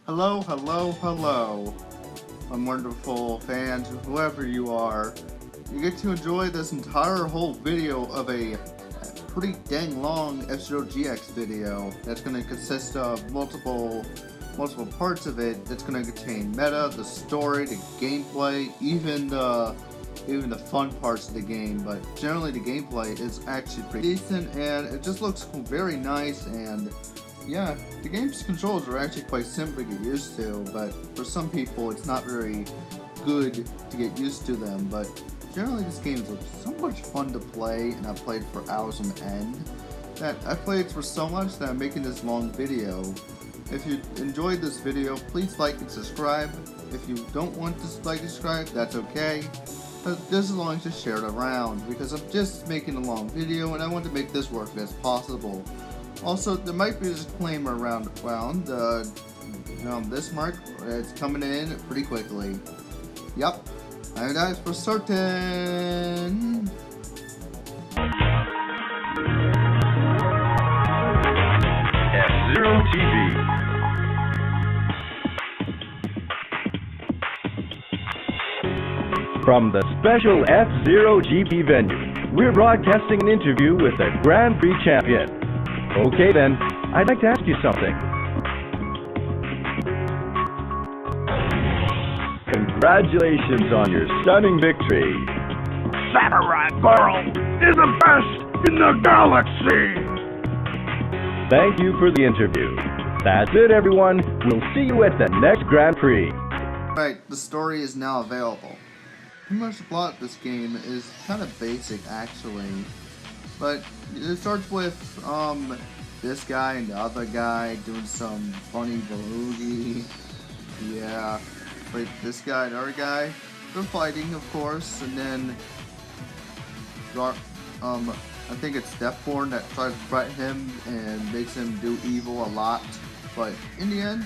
Hello, hello, hello, my wonderful fans, whoever you are. You get to enjoy this entire whole video of a pretty dang long F-Zero GX video that's going to consist of multiple parts of it. That's going to contain meta, the story, the gameplay, even the fun parts of the game. But generally, the gameplay is actually pretty decent, and it just looks very nice. And yeah, the game's controls are actually quite simple to get used to, but for some people it's not very good to get used to them. But generally this game is so much fun to play, and I've played for hours on end that I played for so much that I'm making this long video. If you enjoyed this video, please like and subscribe. If you don't want to like and subscribe, that's okay. But just as long as you share it around, because I'm just making a long video and I want to make this work as possible. Also, there might be a disclaimer around this mark. It's coming in pretty quickly. Yup, and that's for certain. F-Zero TV. From the special F-Zero GP venue, we're broadcasting an interview with the Grand Prix champion. Okay then, I'd like to ask you something. Congratulations on your stunning victory. Samurai Goroh is the best in the galaxy! Thank you for the interview. That's it, everyone. We'll see you at the next Grand Prix. Right, the story is now available. Pretty much the plot of this game is kind of basic, actually. But it starts with this guy and the other guy doing some funny boogie. Yeah, like this guy and the other guy, they're fighting, of course, and then I think it's Deathborn that tries to threaten him and makes him do evil a lot. But in the end,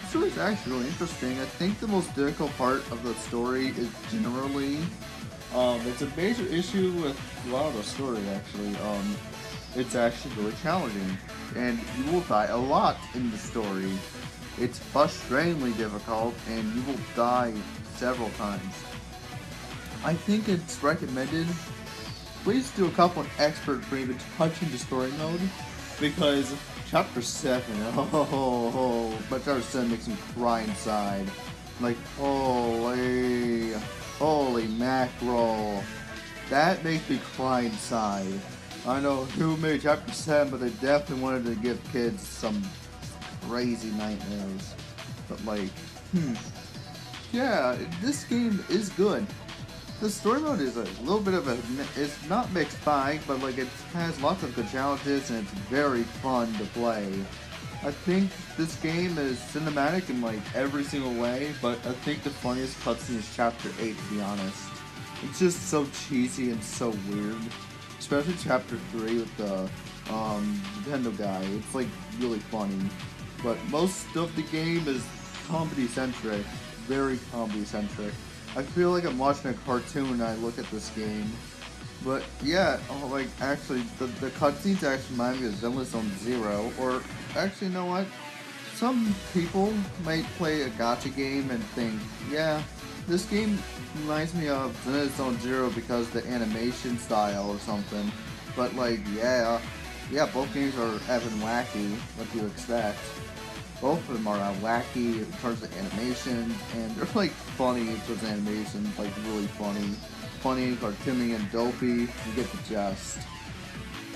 the story is actually really interesting. I think the most difficult part of the story is generally it's a major issue with a lot of the story, actually. It's actually really challenging, and you will die a lot in the story. It's frustratingly difficult, and you will die several times. I think it's recommended. Please do a couple of expert for even touching the story mode, because Chapter 7, but Chapter 7 makes me cry inside. Like, holy mackerel. That makes me cry inside. I know who made Chapter 7, but they definitely wanted to give kids some crazy nightmares. But like, yeah, this game is good. The story mode is a little bit of it's not mixed bag, but like it has lots of good challenges and it's very fun to play. I think this game is cinematic in like every single way, but I think the funniest cutscene is Chapter 8, to be honest. It's just so cheesy and so weird. Especially Chapter 3 with the Nintendo guy. It's like really funny. But most of the game is comedy-centric. Very comedy-centric. I feel like I'm watching a cartoon when I look at this game. But yeah, like actually, the cutscenes actually remind me of Zenless Zone Zero, or actually, you know what? Some people might play a gacha game and think, yeah, this game reminds me of Zenless Zone Zero because of the animation style or something. But like, yeah, both games are effing wacky, what do you expect? Both of them are wacky in terms of animation, and they're like funny in terms of animation, like really funny. Funny, cartoony, and dopey, you get the gist.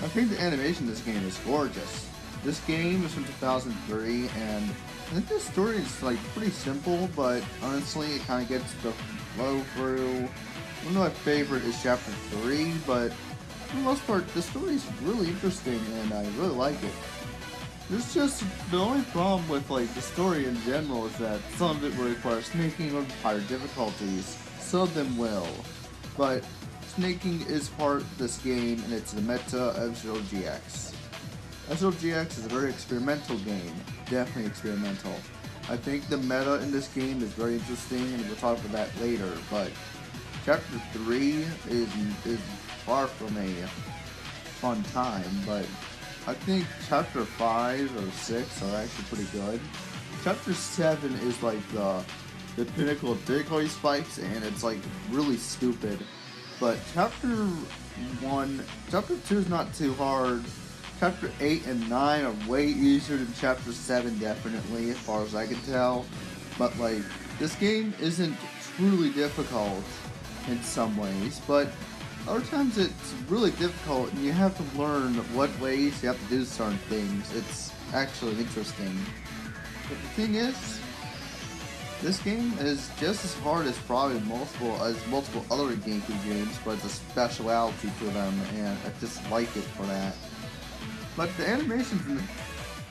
I think the animation in this game is gorgeous. This game is from 2003, and I think the story is like pretty simple, but honestly it kind of gets the flow through. One of my favorite is Chapter 3, but for the most part the story is really interesting and I really like it. There's just the only problem with like the story in general is that some of it will require snaking or higher difficulties. Some of them will. But snaking is part of this game, and it's the meta of F-Zero GX. F-Zero GX is a very experimental game, definitely experimental. I think the meta in this game is very interesting, and we'll talk about that later, but Chapter 3 is far from a fun time, but I think Chapter 5 or 6 are actually pretty good. Chapter 7 is like the pinnacle of difficulty spikes, and it's like really stupid. But Chapter 2 is not too hard. Chapter 8 and 9 are way easier than Chapter 7, definitely, as far as I can tell. But like, this game isn't truly difficult in some ways, but other times it's really difficult and you have to learn what ways you have to do certain things. It's actually interesting. But the thing is, this game is just as hard as probably multiple other GameCube games, but it's a speciality to them, and I just like it for that. But the animations,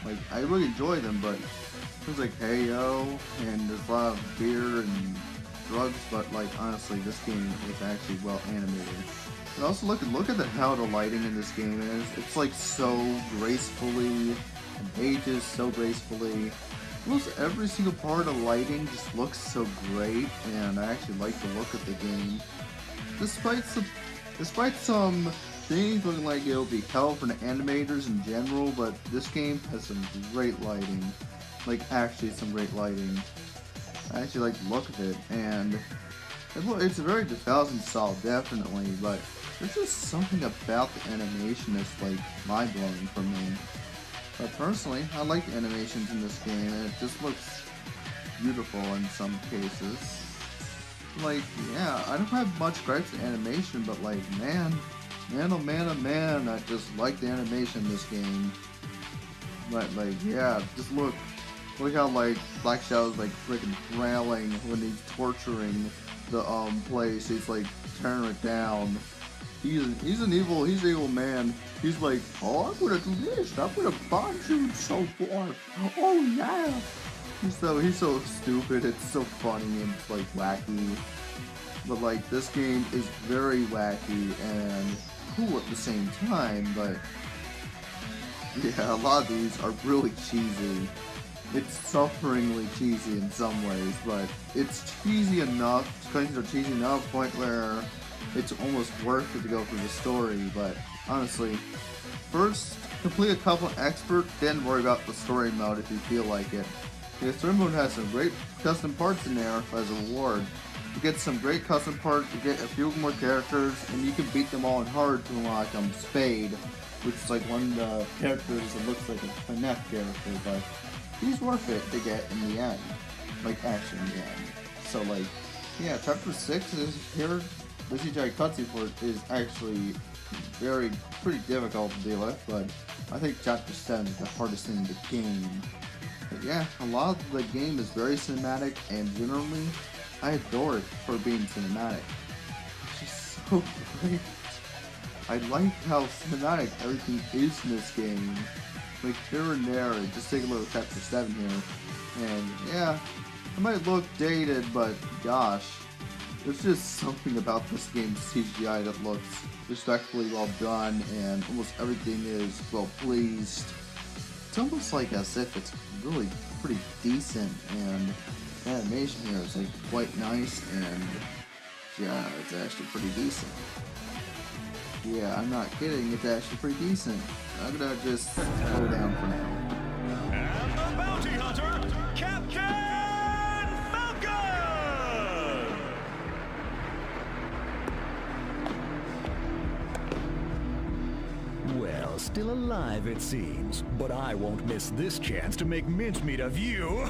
like, I really enjoy them, but there's like hey yo, and there's a lot of beer and drugs, but like honestly, this game is actually well animated. And also look at how the lighting in this game is. It's like so gracefully, and ages so gracefully. Almost every single part of the lighting just looks so great, and I actually like the look of the game. Despite some things looking like it'll be hell for the animators in general, but this game has some great lighting. Like, actually some great lighting. I actually like the look of it, and it's very 2000 style, definitely, but there's just something about the animation that's like mind-blowing for me. But personally, I like the animations in this game, and it just looks beautiful in some cases. Like, yeah, I don't have much gripes with animation, but like, man, oh man, I just like the animation in this game. But like, yeah, just look how like Black Shadow's like freaking railing when he's torturing the place. He's like tearing it down. He's an evil man. He's like, oh, I'm gonna do this. I'm gonna bond you and so forth. Oh yeah. He's so stupid. It's so funny and it's like wacky. But like, this game is very wacky and cool at the same time. But yeah, a lot of these are really cheesy. It's sufferingly cheesy in some ways, but it's cheesy enough. Things are cheesy enough to the point where it's almost worth it to go through the story. But honestly, first complete a couple of expert, then worry about the story mode if you feel like it. The story mode has some great custom parts in there as a reward. You get some great custom parts, you get a few more characters, and you can beat them all in hard to unlock Spade, which is like one of the characters that looks like a FNAF character, but he's worth it to get in the end. Like, actually in the end. So like, yeah, Chapter 6 is here. The CGI cutscene for it is actually pretty difficult to deal with, but I think Chapter 7 is the hardest thing in the game. But yeah, a lot of the game is very cinematic, and generally, I adore it for being cinematic. It's just so great. I like how cinematic everything is in this game. Like, here and there, just take a look at Chapter 7 here, and yeah, it might look dated, but gosh, there's just something about this game's CGI that looks respectfully well done, and almost everything is well pleased. It's almost like as if it's really pretty decent, and the animation here is like quite nice, and yeah, it's actually pretty decent. Yeah, I'm not kidding, it's actually pretty decent. I'm gonna just slow down for now. And the bounty hunter, Captain Falcon! Well, still alive it seems, but I won't miss this chance to make mincemeat of you.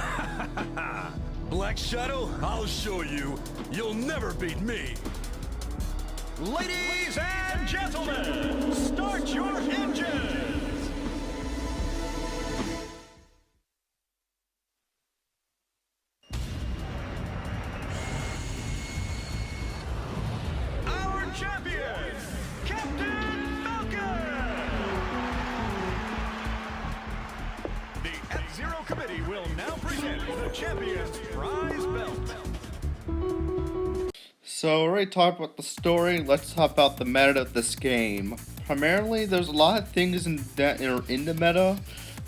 Black Shadow, I'll show you. You'll never beat me. Ladies and gentlemen, start your engines! Our champion, Captain Falcon! The F-Zero Committee will now present the champion's prize belt. So, we already talked about the story, let's talk about the meta of this game. Primarily, there's a lot of things that are in the meta,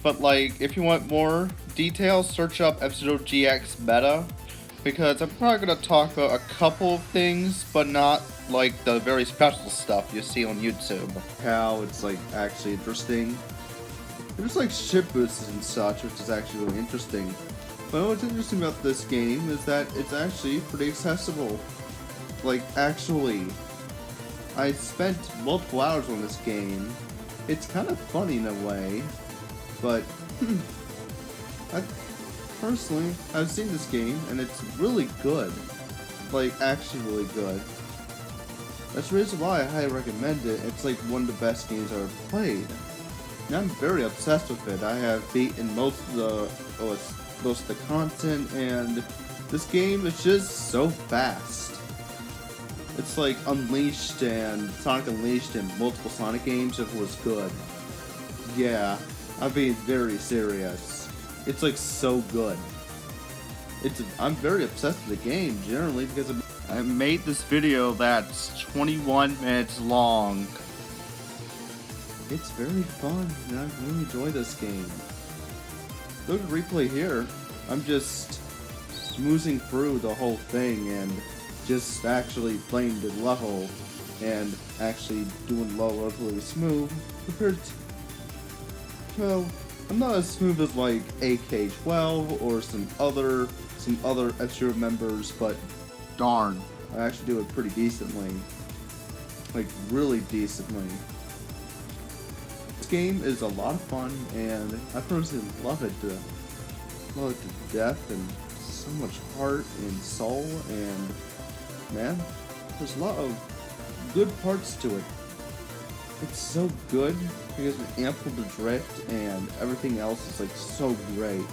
but like, if you want more details, search up F-Zero GX meta, because I'm probably going to talk about a couple of things, but not like the very special stuff you see on YouTube. How it's like actually interesting. There's like ship boosters and such, which is actually really interesting. But what's interesting about this game is that it's actually pretty accessible. Like, actually, I spent multiple hours on this game. It's kind of funny in a way, but personally, I've seen this game and it's really good. Like, actually really good. That's the reason why I highly recommend it. It's like one of the best games I've ever played. And I'm very obsessed with it. I have beaten most of the content, and this game is just so fast. It's like Unleashed and Sonic Unleashed and multiple Sonic games if it was good. Yeah, I'm being very serious. It's like so good. I'm very obsessed with the game generally because I made this video that's 21 minutes long. It's very fun and I really enjoy this game. Look at the replay here. I'm just smoozing through the whole thing and just actually playing the level and actually doing low relatively smooth compared to, well, I'm not as smooth as like AK-12 or some other F-Zero members, but darn, I actually do it pretty decently. Like, really decently. This game is a lot of fun, and I personally love it to death, and so much heart and soul, and man, there's a lot of good parts to it. It's so good because it amplified the drift, and everything else is like so great.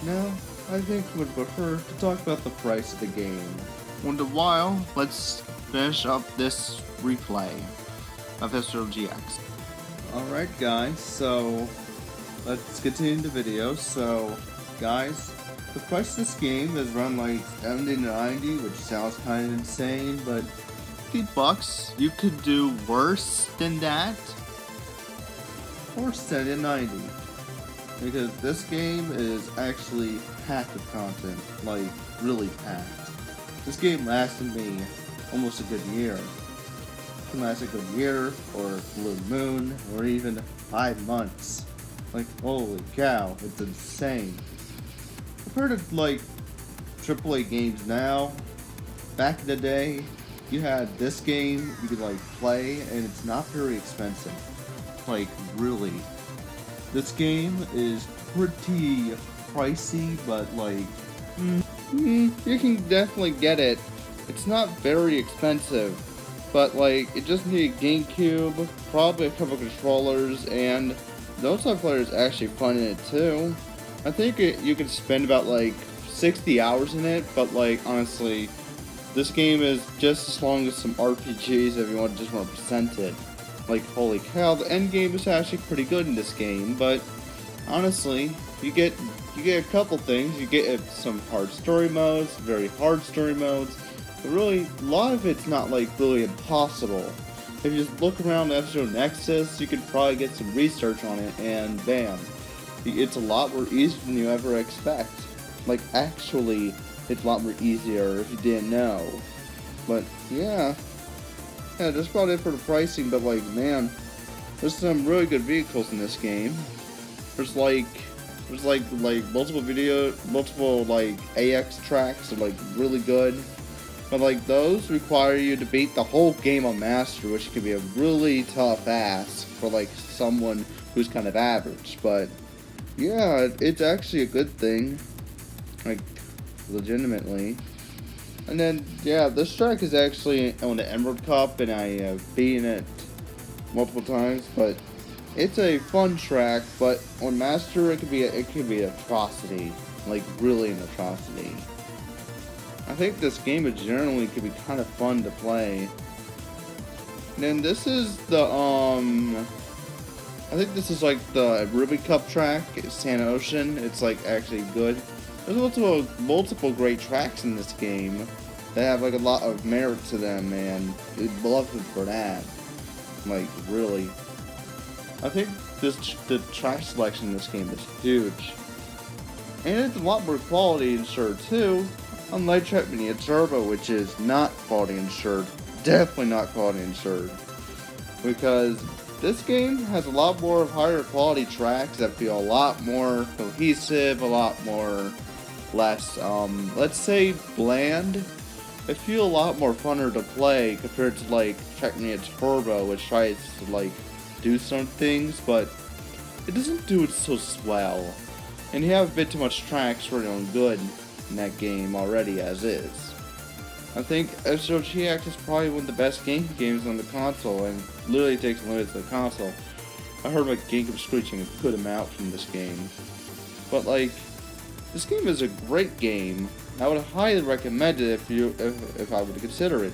Now, I think I would prefer to talk about the price of the game. In a while, let's finish up this replay of F-Zero GX. Alright guys, so let's continue the video. So guys, the price of this game is around like $70 to $90, which sounds kind of insane, but $50, you could do worse than that. Or $70 to $90. Because this game is actually packed with content, like really packed. This game lasted me almost a good year. It can last a good year, or Blue Moon, or even 5 months. Like, holy cow, it's insane. Compared to like AAA games now, back in the day, you had this game you could like play, and it's not very expensive. Like, really. This game is pretty pricey, but like, you can definitely get it. It's not very expensive, but like, it just needs a GameCube, probably a couple controllers, and the multiplayer is actually fun in it too. I think you can spend about like 60 hours in it, but like, honestly, this game is just as long as some RPGs if you just want to present it. Like, holy cow, the end game is actually pretty good in this game, but honestly, you get a couple things. You get some hard story modes, very hard story modes, but really, a lot of it's not like really impossible. If you just look around F-Zero Nexus, you could probably get some research on it, and bam, it's a lot more easier than you ever expect. Like, actually, it's a lot more easier if you didn't know. But yeah, that's about it for the pricing. But like, man, there's some really good vehicles in this game. There's like multiple like AX tracks are like really good. But like, those require you to beat the whole game on Master, which can be a really tough ask for like someone who's kind of average. But yeah, it's actually a good thing, like, legitimately. And then, yeah, this track is actually on the Emerald Cup, and I have beaten it multiple times, but it's a fun track. But on Master, it could be an atrocity, like really an atrocity. I think this game generally could be kind of fun to play. And then this is the I think this is like the Ruby Cup track. It's Sand Ocean. It's like actually good. There's multiple great tracks in this game that have like a lot of merit to them, and I love it for that. Like, really. I think the track selection in this game is huge. And it's a lot more quality insured too, unlike Track Mania Turbo, which is not quality insured. Definitely not quality insured. Because this game has a lot more higher quality tracks that feel a lot more cohesive, a lot more less, let's say bland. They feel a lot more funner to play compared to like Trackmania Turbo, which tries to like do some things, but it doesn't do it so well. And you have a bit too much tracks for your own good in that game already as is. I think F-Zero GX is probably one of the best GameCube games on the console, and literally takes limits to the console. I heard my GameCube screeching and put him out from this game. But like, this game is a great game. I would highly recommend it if I would consider it.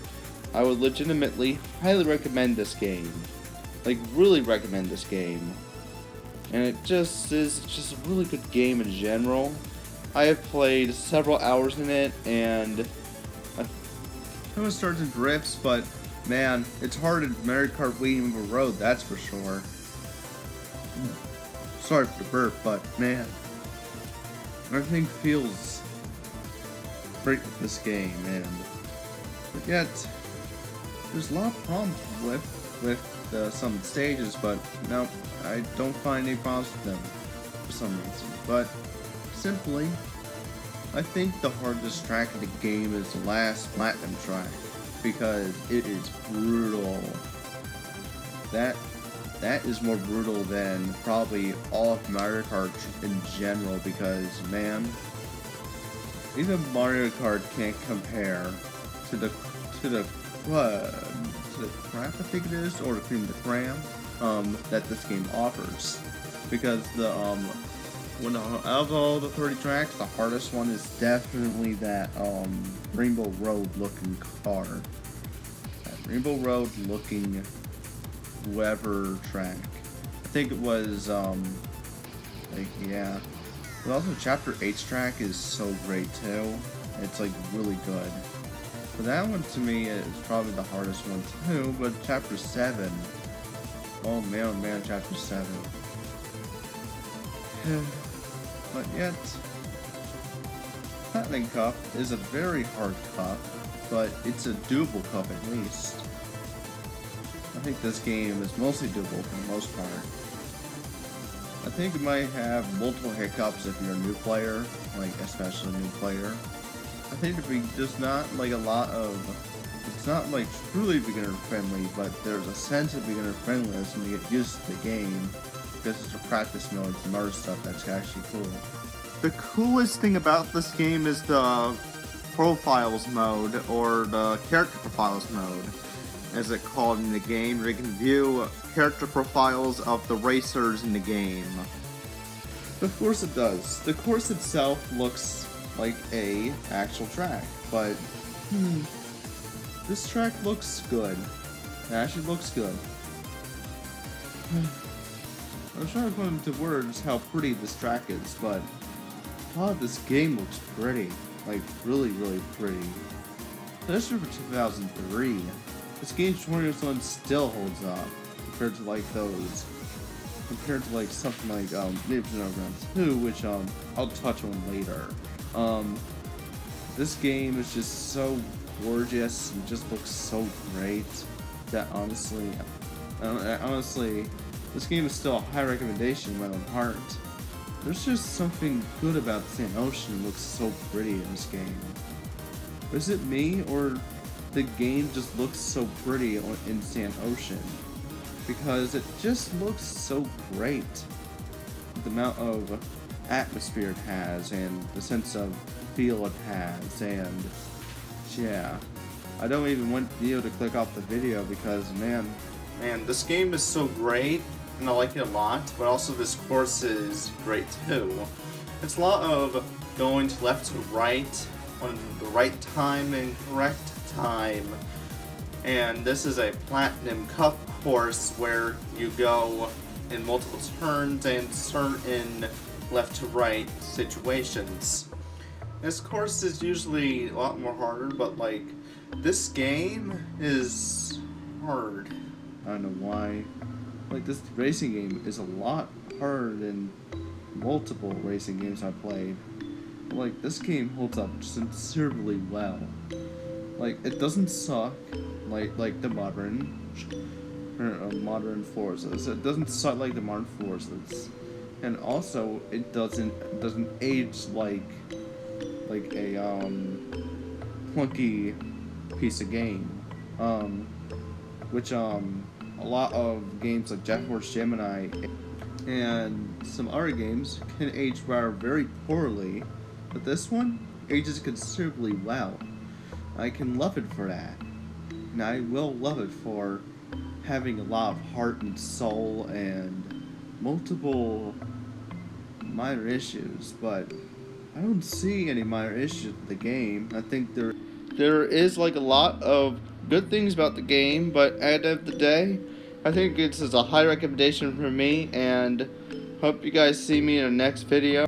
I would legitimately highly recommend this game. Like, really recommend this game. And it just is just a really good game in general. I have played several hours in it, and I was starting drifts, but man, it's hard in Mario Kart Wii River Road, that's for sure. Sorry for the burp, but man, everything feels great with this game, and but yet there's a lot of problems with some stages, but no, I don't find any problems with them for some reason. But simply, I think the hardest track in the game is the last Platinum track, because it is brutal. That is more brutal than probably all of Mario Kart in general, because man, even Mario Kart can't compare to the crap, I think it is, or the cream of the cram that this game offers, because the out of all the 30 tracks, the hardest one is definitely that Rainbow Road looking car. That Rainbow Road looking whoever track. I think it was like, yeah. But also Chapter 8's track is so great too. It's like really good. But that one to me is probably the hardest one too, but Chapter 7. Oh man, Chapter 7. But yet, Platinum Cup is a very hard cup, but it's a doable cup at least. I think this game is mostly doable for the most part. I think it might have multiple hiccups if you're a new player, like especially a new player. I think it'd be just not like a lot of, it's not like truly beginner friendly, but there's a sense of beginner friendliness when you get used to the game. Because it's a practice mode, some other stuff that's actually cool. The coolest thing about this game is the profiles mode, or the character profiles mode, as it's called in the game, where you can view character profiles of the racers in the game. Of course it does. The course itself looks like a actual track, but this track looks good. It actually looks good. I'm trying to put into words how pretty this track is, but wow, this game looks pretty. Like, really, really pretty. Especially for 2003. This game's 20 years old still holds up compared to like those. Compared to like something like Maybe Ground 2, which I'll touch on later. This game is just so gorgeous and just looks so great that honestly, this game is still a high recommendation in my own heart. There's just something good about Sand Ocean. It looks so pretty in this game. Is it me, or the game just looks so pretty in Sand Ocean? Because it just looks so great. The amount of atmosphere it has, and the sense of feel it has, and yeah. I don't even want you to click off the video because, man, this game is so great, and I like it a lot, but also this course is great too. It's a lot of going to left to right on the right time and correct time. And this is a Platinum Cup course where you go in multiple turns and certain left to right situations. This course is usually a lot more harder, but like, this game is hard. I don't know why. Like, this racing game is a lot harder than multiple racing games I've played. But, like, this game holds up considerably well. Like, it doesn't suck like the modern modern Forzas. It doesn't suck like the modern Forzas, and also it doesn't age like a clunky piece of game. Which a lot of games like Jet Force Gemini and some other games can age very poorly, but this one ages considerably well. I can love it for that, and I will love it for having a lot of heart and soul and multiple minor issues, but I don't see any minor issues with the game. I think there is like a lot of good things about the game, but at the end of the day, I think this is a high recommendation for me, and hope you guys see me in the next video.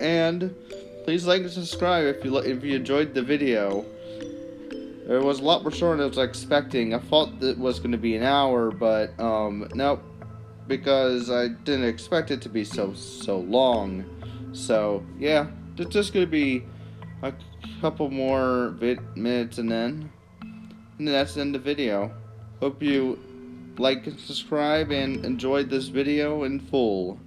And please like and subscribe if you enjoyed the video. It was a lot more short than I was expecting. I thought it was going to be an hour, but nope, because I didn't expect it to be so long. So yeah, it's just going to be a couple more minutes, and then that's the end of the video. Hope you like and subscribe and enjoyed this video in full.